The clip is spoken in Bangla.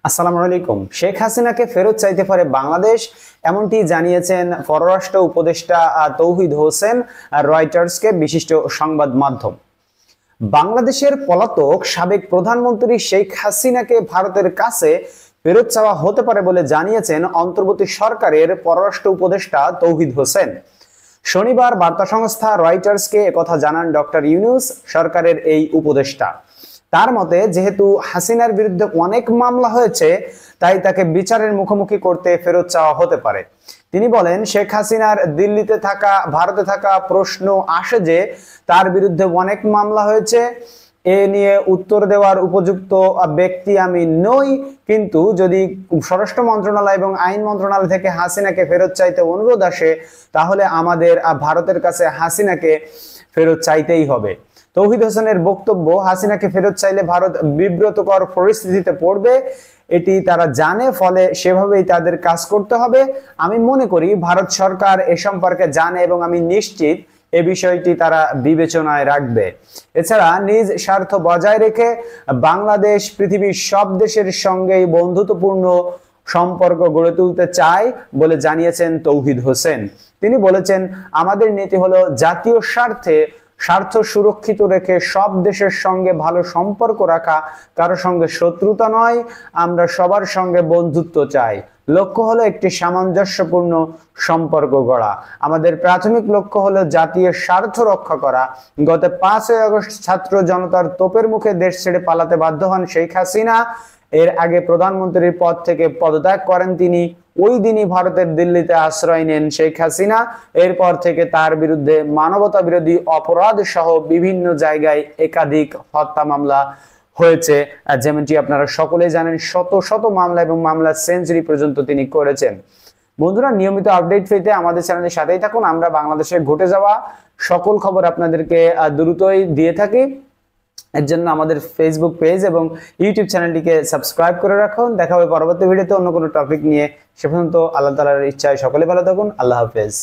আসসালামু আলাইকুম। শেখ হাসিনাকে ফেরত চাইতে পারে বাংলাদেশ, এমনটি জানিয়েছেন পররাষ্ট্র উপদেষ্টা তৌহিদ হোসেন রয়টার্সকে বিশিষ্ট সংবাদ মাধ্যম। বাংলাদেশের পলাতক সাবেক প্রধানমন্ত্রী শেখ হাসিনাকে ভারতের কাছে ফেরত চাওয়া হতে পারে বলে জানিয়েছেন অন্তর্বর্তী সরকারের পররাষ্ট্র উপদেষ্টা তৌহিদ হোসেন। শনিবার বার্তা সংস্থা রয়টার্সকে একথা জানান ডক্টর ইউনূস, সরকারের এই উপদেষ্টা। তার মতে, যেহেতু হাসিনার বিরুদ্ধে অনেক মামলা হয়েছে, তাই তাকে বিচারের মুখোমুখি করতে ফেরত চাওয়া হতে পারে। তিনি বলেন, শেখ হাসিনার দিল্লিতে থাকা, ভারতে থাকা প্রশ্ন আসে যে তার বিরুদ্ধে অনেক মামলা হয়েছে। এ নিয়ে উত্তর দেওয়ার উপযুক্ত ব্যক্তি আমি নই, কিন্তু যদি স্বরাষ্ট্র মন্ত্রণালয় এবং আইন মন্ত্রণালয় থেকে হাসিনাকে ফেরত চাইতে অনুরোধ আসে, তাহলে আমাদের ভারতের কাছে হাসিনাকে ফেরত চাইতেই হবে। তৌহিদ হোসেনের বক্তব্য, হাসিনাকে ফেরত চাইলে ভারত বিব্রতকর পরিস্থিতিতে পড়বে, এটি তারা জানে, ফলে সেভাবেই তাদের কাজ করতে হবে। আমি মনে করি ভারত সরকার এ সম্পর্কে জানে এবং আমি নিশ্চিত এ বিষয়টি তারা বিবেচনায় রাখবে। এছাড়া নিজ স্বার্থ বজায় রেখে বাংলাদেশ পৃথিবীর সব দেশের সঙ্গেই বন্ধুত্বপূর্ণ সম্পর্ক গড়ে তুলতে চায় বলে জানিয়েছেন তৌহিদ হোসেন। তিনি বলেছেন, আমাদের নীতি হলো জাতীয় স্বার্থ সুরক্ষিত রেখে সব দেশের সঙ্গে ভালো সম্পর্ক রাখা, কারো সঙ্গে শত্রুতা নয়। আমরা সবার সঙ্গে বন্ধুত্ব চাই। লক্ষ্য হলো একটি সামঞ্জস্যপূর্ণ সম্পর্ক গড়া। আমাদের প্রাথমিক লক্ষ্য হলো জাতীয় স্বার্থ রক্ষা করা। গত 5ই আগস্ট ছাত্র জনতার তোপের মুখে দেশ ছেড়ে পালাতে বাধ্য হন শেখ হাসিনা। এর আগে প্রধানমন্ত্রীর পদ থেকে পদত্যাগ করেন তিনি। ওই দিনই ভারতের দিল্লিতে আশ্রয় নেন শেখ হাসিনা। এরপর থেকে তার বিরুদ্ধে মানবতা বিরোধী অপরাধ সহ বিভিন্ন জায়গায় একাধিক হত্যা মামলা হয়েছে। যেমনটি আপনারা সকলেই জানেন, শত শত মামলা এবং মামলার সেঞ্চুরি পর্যন্ত তিনি করেছেন। বন্ধুরা, নিয়মিত আপডেট পেতে আমাদের চ্যানেলের সাথেই থাকুন। আমরা বাংলাদেশে ঘটে যাওয়া সকল খবর আপনাদেরকে দ্রুতই দিয়ে থাকি। এর জন্য আমাদের ফেসবুক পেজ এবং ইউটিউব চ্যানেলটিকে সাবস্ক্রাইব করে রাখুন। দেখা হবে পরবর্তী ভিডিওতে অন্য কোনো টপিক নিয়ে। সে পর্যন্ত আল্লাহ তাআলার ইচ্ছায় সকলে ভালো থাকুন। আল্লাহ হাফেজ।